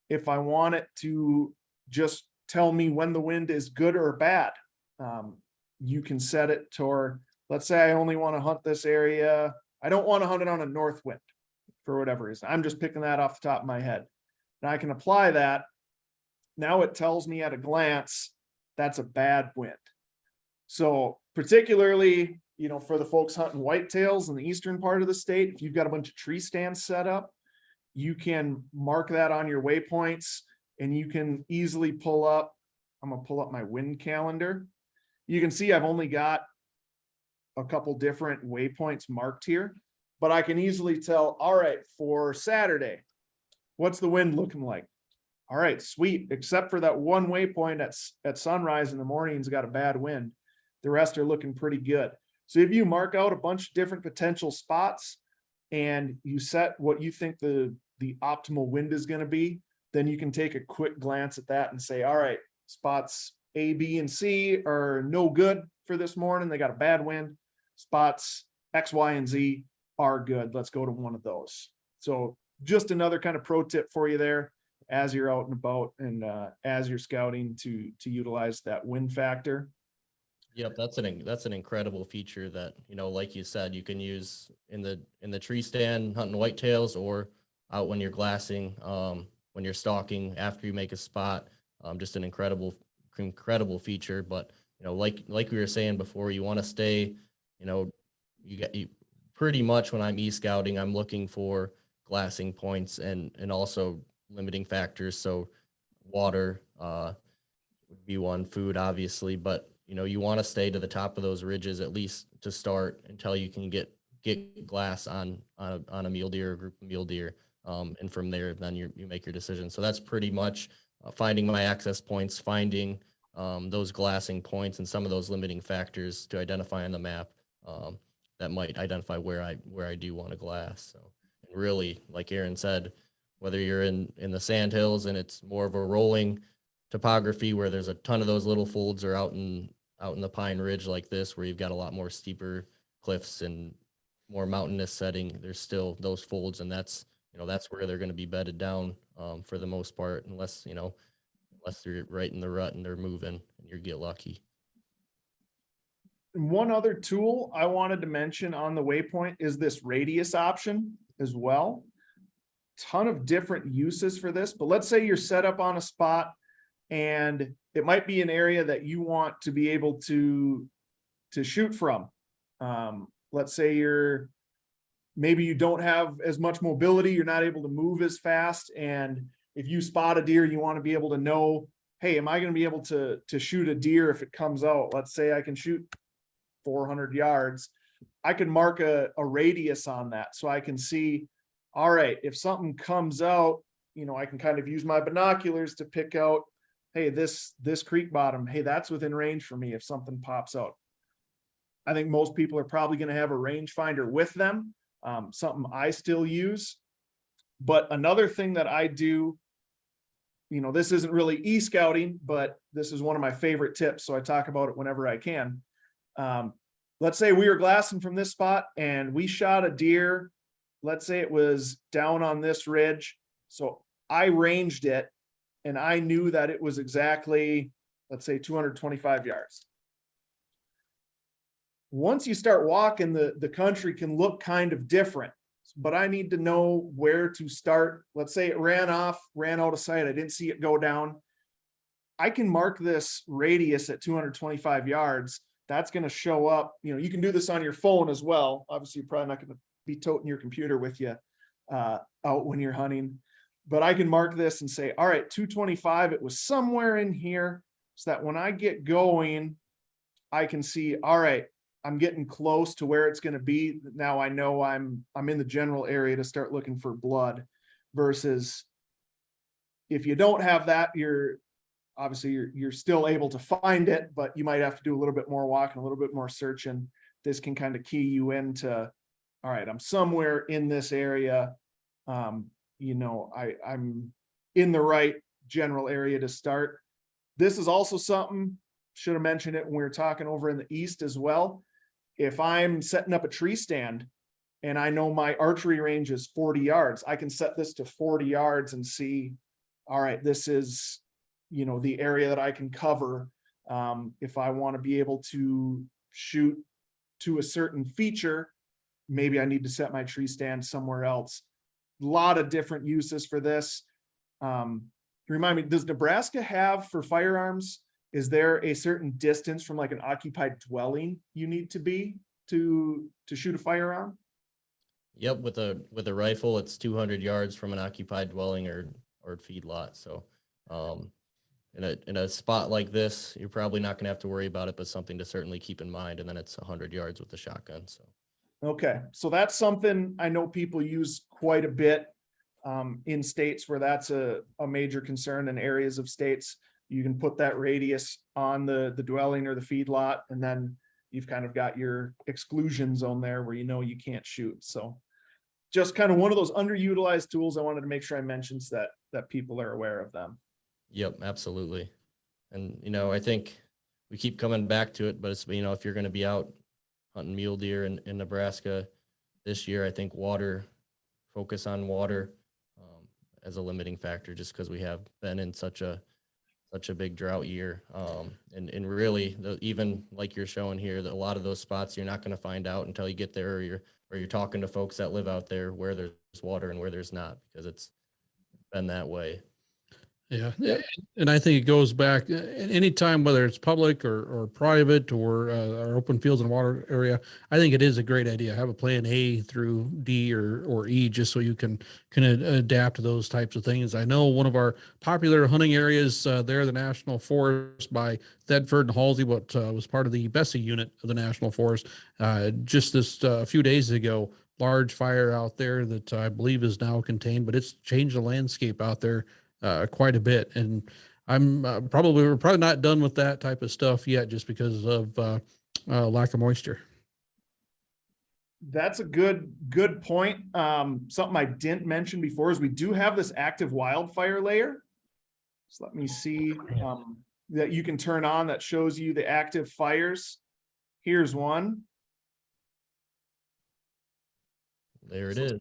If I want it to just tell me when the wind is good or bad, you can set it to, let's say I only want to hunt this area. I don't want to hunt it on a north wind for whatever reason. I'm just picking that off the top of my head. And I can apply that. Now it tells me at a glance, that's a bad wind. So particularly, you know, for the folks hunting whitetails in the eastern part of the state, if you've got a bunch of tree stands set up, you can mark that on your waypoints, and you can easily pull up. I'm gonna pull up my wind calendar. You can see I've only got a couple different waypoints marked here, but I can easily tell, all right, for Saturday, what's the wind looking like? All right, sweet. Except for that one waypoint at sunrise in the morning, it's got a bad wind. The rest are looking pretty good. So if you mark out a bunch of different potential spots and you set what you think the optimal wind is going to be, then you can take a quick glance at that and say, all right, spots A, B, and C are no good for this morning. They got a bad wind. Spots X, Y, and Z are good. Let's go to one of those. So just another kind of pro tip for you there as you're out and about and as you're scouting to utilize that wind factor. Yep, that's an incredible feature that, you know, like you said, you can use in the tree stand hunting whitetails, or out when you're glassing, when you're stalking after you make a spot. Just an incredible feature. But, you know, like we were saying before, you want to stay, you know, you pretty much when I'm e-scouting, I'm looking for glassing points and also limiting factors. So water would be one, food obviously, but you want to stay to the top of those ridges, at least to start, until you can get glass on a mule deer or a group of mule deer. And from there, then you make your decision. So that's pretty much finding my access points, finding those glassing points and some of those limiting factors to identify on the map that might identify where I do want to glass. So and really, like Aaron said, whether you're in the sand hills and it's more of a rolling topography where there's a ton of those little folds, or out in the Pine Ridge like this, where you've got a lot more steeper cliffs and more mountainous setting, there's still those folds, and that's where they're going to be bedded down for the most part, unless they're right in the rut and they're moving and you get lucky. And one other tool I wanted to mention on the waypoint is this radius option as well. Ton of different uses for this, but let's say you're set up on a spot and it might be an area that you want to be able to shoot from. Let's say maybe you don't have as much mobility, you're not able to move as fast, and if you spot a deer, you want to be able to know, hey, am I going to be able to shoot a deer if it comes out? Let's say I can shoot 400 yards. I can mark a radius on that so I can see, all right, if something comes out, I can kind of use my binoculars to pick out, hey, this creek bottom, hey, that's within range for me if something pops out. I think most people are probably going to have a rangefinder with them, something I still use. But another thing that I do, this isn't really e-scouting, but this is one of my favorite tips, so I talk about it whenever I can. Let's say we were glassing from this spot and we shot a deer. Let's say it was down on this ridge. So I ranged it and I knew that it was exactly, let's say 225 yards. Once you start walking, the country can look kind of different, but I need to know where to start. Let's say it ran out of sight. I didn't see it go down. I can mark this radius at 225 yards. That's going to show up. You can do this on your phone as well. Obviously, you're probably not going to be toting your computer with you out when you're hunting, but I can mark this and say, all right, 225, it was somewhere in here, so that when I get going, I can see, all right, I'm getting close to where it's going to be. Now I know I'm in the general area to start looking for blood, versus if you don't have that, you're still able to find it, but you might have to do a little bit more walking, a little bit more searching. This can kind of key you into, all right, I'm somewhere in this area. I'm in the right general area to start. This is also something, should have mentioned it when we were talking over in the East as well. If I'm setting up a tree stand and I know my archery range is 40 yards, I can set this to 40 yards and see, all right, this is, the area that I can cover. If I want to be able to shoot to a certain feature, maybe I need to set my tree stand somewhere else. A lot of different uses for this. Remind me, does Nebraska have, for firearms, is there a certain distance from like an occupied dwelling you need to be to shoot a firearm? Yep, with a rifle, it's 200 yards from an occupied dwelling or feedlot. So, in a spot like this, you're probably not going to have to worry about it, but something to certainly keep in mind. And then it's 100 yards with the shotgun. So, okay, so that's something I know people use quite a bit in states where that's a major concern. In areas of states, you can put that radius on the dwelling or the feedlot, and then you've kind of got your exclusion zone there where you can't shoot. So just kind of one of those underutilized tools. I wanted to make sure I mentioned that people are aware of them. Yep, absolutely. And, I think we keep coming back to it, but it's, if you're going to be out hunting mule deer in Nebraska this year, I think focus on water as a limiting factor, just because we have been in such a big drought year. And really, even like you're showing here, that a lot of those spots you're not going to find out until you get there, or you're talking to folks that live out there where there's water and where there's not, because it's been that way. Yeah. Yep. And I think it goes back anytime, whether it's public or private or open fields and water area. I think it is a great idea. Have a plan A through D or E, just so you can adapt to those types of things. I know one of our popular hunting areas there, the National Forest by Thedford and Halsey, what was part of the Bessie unit of the National Forest. Just this a few days ago, large fire out there that I believe is now contained, but it's changed the landscape out there quite a bit. And we're probably not done with that type of stuff yet, just because of lack of moisture. That's a good point. Something I didn't mention before is we do have this active wildfire layer. So let me see that you can turn on that shows you the active fires. Here's one. There it is.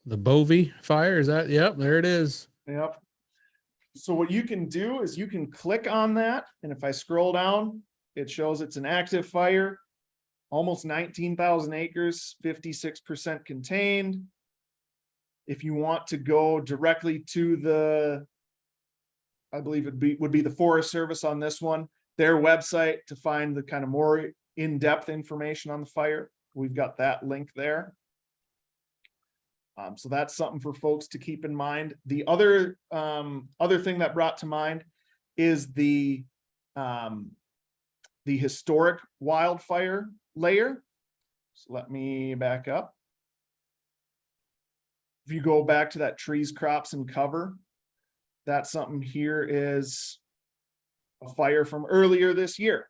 The Bovie fire, is that? Yep, there it is. Yep. So what you can do is you can click on that, and if I scroll down, it shows it's an active fire, almost 19,000 acres, 56% contained. If you want to go directly to the, I believe would be the Forest Service on this one, their website to find the kind of more in-depth information on the fire, we've got that link there. So that's something for folks to keep in mind. The other thing that brought to mind is the historic wildfire layer. So let me back up. If you go back to that trees, crops, and cover, that's something here is a fire from earlier this year.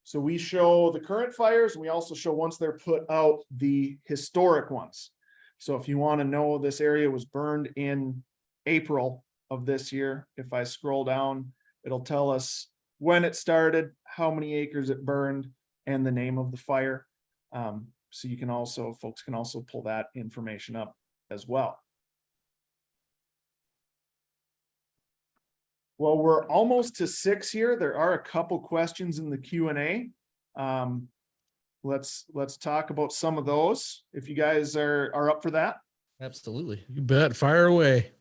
So we show the current fires, and we also show once they're put out, the historic ones. So if you want to know, this area was burned in April of this year. If I scroll down, it'll tell us when it started, how many acres it burned, and the name of the fire. So you can also, folks can also pull that information up as well. Well, we're almost to 6 here. There are a couple questions in the Q&A. Let's talk about some of those, if you guys are up for that. Absolutely. You bet. Fire away.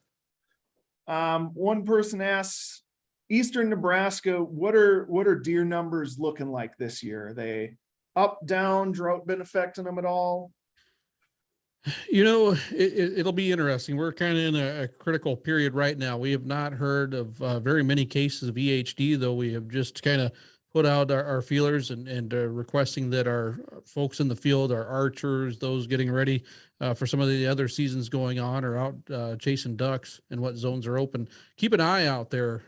One person asks, Eastern Nebraska, what are deer numbers looking like this year? Are they up, down, drought been affecting them at all? You know, it'll be interesting. We're kind of in a critical period right now. We have not heard of very many cases of EHD, though we have just kind of put out our feelers and requesting that our folks in the field, our archers, those getting ready for some of the other seasons going on, or out chasing ducks and what zones are open, keep an eye out there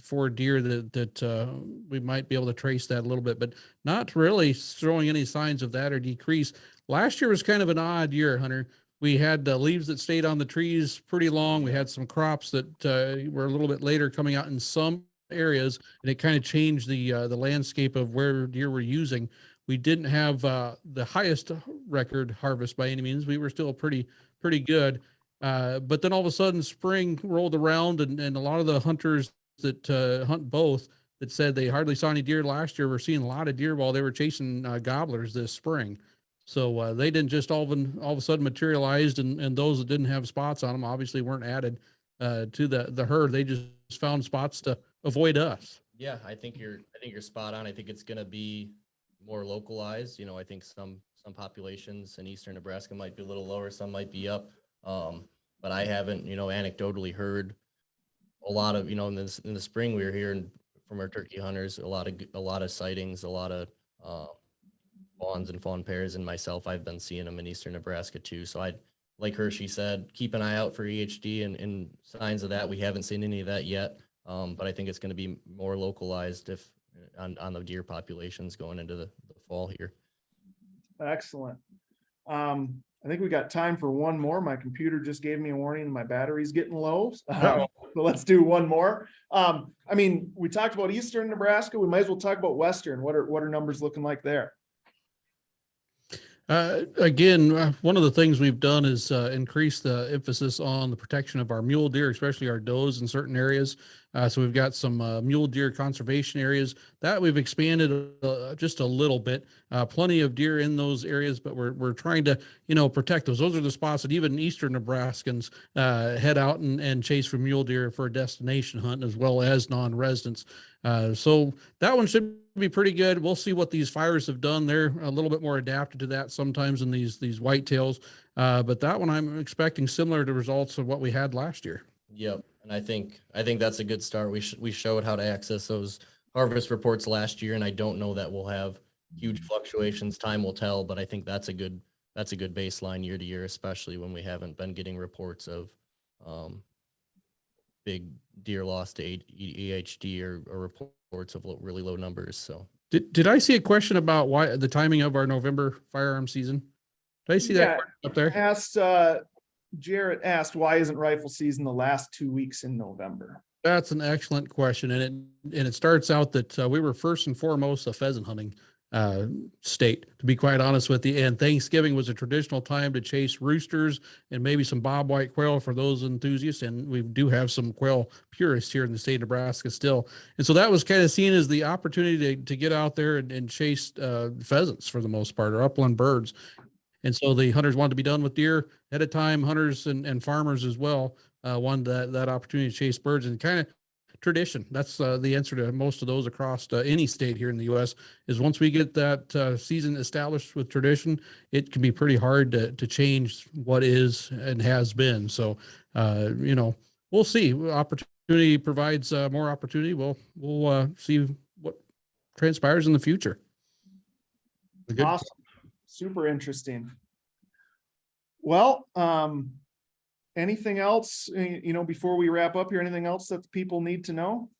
for deer that we might be able to trace that a little bit, but not really showing any signs of that or decrease. Last year was kind of an odd year, Hunter. We had leaves that stayed on the trees pretty long. We had some crops that were a little bit later coming out in some areas, and it kind of changed the landscape of where deer were using. We didn't have the highest record harvest by any means. We were still pretty good. But then all of a sudden spring rolled around, and a lot of the hunters that hunt both that said they hardly saw any deer last year were seeing a lot of deer while they were chasing gobblers this spring. So they didn't just all of a sudden materialized, and those that didn't have spots on them obviously weren't added to the herd. They just found spots to avoid us. Yeah, I think you're spot on. I think it's going to be more localized. You know, I think some populations in Eastern Nebraska might be a little lower, some might be up. But I haven't, anecdotally heard a lot of, in the spring we were hearing from our turkey hunters, a lot of sightings, a lot of fawns and fawn pairs, and myself, I've been seeing them in Eastern Nebraska too. So like Hershey said, keep an eye out for EHD and signs of that. We haven't seen any of that yet. But I think it's going to be more localized on the deer populations going into the fall here. Excellent. I think we got time for one more. My computer just gave me a warning. My battery's getting low. So let's do one more. We talked about Eastern Nebraska. We might as well talk about Western. What are numbers looking like there? Again, one of the things we've done is increase the emphasis on the protection of our mule deer, especially our does in certain areas. So we've got some mule deer conservation areas that we've expanded just a little bit. Plenty of deer in those areas, but we're trying to, protect those. Those are the spots that even Eastern Nebraskans head out and chase for mule deer for a destination hunt, as well as non-residents. So that one should be pretty good. We'll see what these fires have done. They're a little bit more adapted to that sometimes in these whitetails. But that one I'm expecting similar to results of what we had last year. Yep. And I think that's a good start. We showed how to access those harvest reports last year, and I don't know that we'll have huge fluctuations. Time will tell, but I think that's a good baseline year to year, especially when we haven't been getting reports of big deer loss to EHD or reports of really low numbers. So did I see a question about why the timing of our November firearm season? Did I see that up there? Jarrett asked, why isn't rifle season the last 2 weeks in November? That's an excellent question. And it starts out that we were first and foremost a pheasant hunting state, to be quite honest with you. And Thanksgiving was a traditional time to chase roosters and maybe some bobwhite quail for those enthusiasts. And we do have some quail purists here in the state of Nebraska still. And so that was kind of seen as the opportunity to get out there and chase pheasants for the most part, or upland birds. And so the hunters wanted to be done with deer at a time. Hunters and farmers as well wanted that opportunity to chase birds, and kind of tradition. That's the answer to most of those across any state here in the U.S. is once we get that season established with tradition, it can be pretty hard to change what is and has been. So, we'll see. Opportunity provides more opportunity. We'll see what transpires in the future. Awesome. Super interesting. Well, anything else, before we wrap up here, anything else that the people need to know?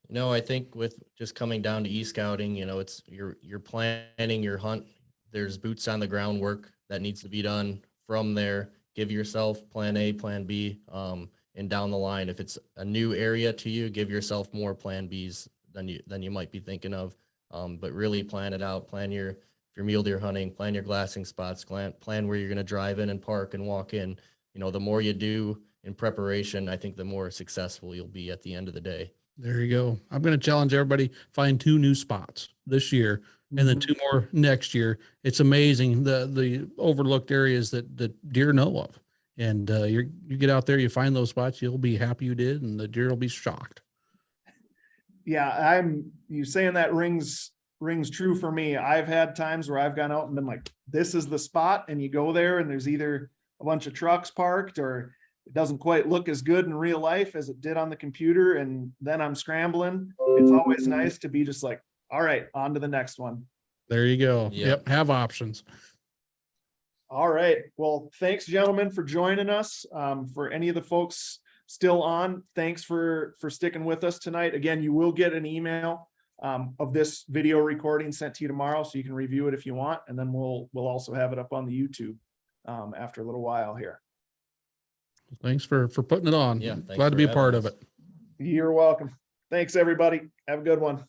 No, I think with just coming down to e-scouting, it's you're planning your hunt. There's boots on the ground work that needs to be done from there. Give yourself plan A, plan B, and down the line, if it's a new area to you, give yourself more plan Bs than you might be thinking of. But really plan it out. If you're mule deer hunting, plan your glassing spots, plan where you're going to drive in and park and walk in. The more you do in preparation, I think the more successful you'll be at the end of the day. There you go. I'm going to challenge everybody, find 2 new spots this year and then 2 more next year. It's amazing the overlooked areas that deer know of. And you get out there, you find those spots, you'll be happy you did, and the deer will be shocked. Yeah, you saying that rings true for me. I've had times where I've gone out and been like, this is the spot, and you go there and there's either a bunch of trucks parked or it doesn't quite look as good in real life as it did on the computer, and then I'm scrambling. It's always nice to be just like, all right, on to the next one. There you go. Yep. Have options. All right. Well, thanks, gentlemen, for joining us. For any of the folks still on, thanks for sticking with us tonight. Again, you will get an email of this video recording sent to you tomorrow, so you can review it if you want, and then we'll also have it up on the YouTube after a little while here. Thanks for putting it on. Yeah, glad to be a part of it. You're welcome. Thanks, everybody. Have a good one.